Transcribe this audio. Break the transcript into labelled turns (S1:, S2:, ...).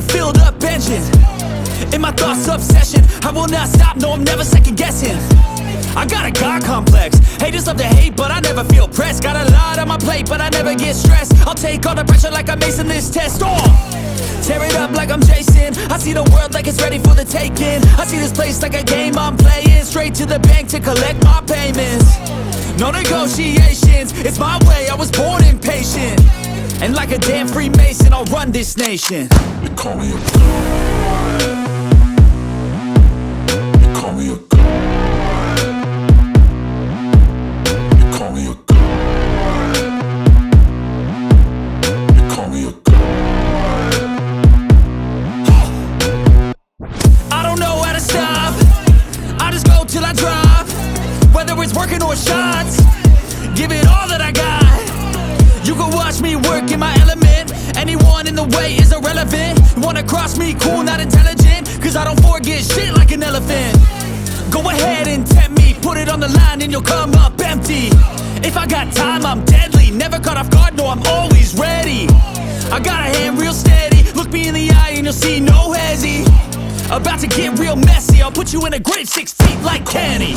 S1: a filled up engine. In my thoughts, obsession, I will not stop, no, I'm never second guessing. I got a God complex, haters love to hate, but I never feel pressed. Got a lot on my plate, but I never get stressed. I'll take all the pressure like I'm acing this test. Tear it up like I'm Jason. I see the world like it's ready for the taking. I see this place like a game I'm playing. Straight to the bank to collect my payments. No negotiations, it's my way, I was born impatient. And like a damn Freemason, I'll run this nation.
S2: You call me a god. You call me a god. You call me a god. You call me a god.
S1: I don't know how to stop, I just go till I drop. Whether it's working or shots, give it all that I got. You can watch me work in my element. Anyone in the way is irrelevant. You wanna cross me, cool, not intelligent, cause I don't forget shit like an elephant. Go ahead and tempt me, put it on the line and you'll come up empty. If I got time, I'm deadly. Never caught off guard, no, I'm always ready. I got a hand real steady. Look me in the eye and you'll see no hezzy. About to get real messy, I'll put you in a grid 6 feet like Kenny.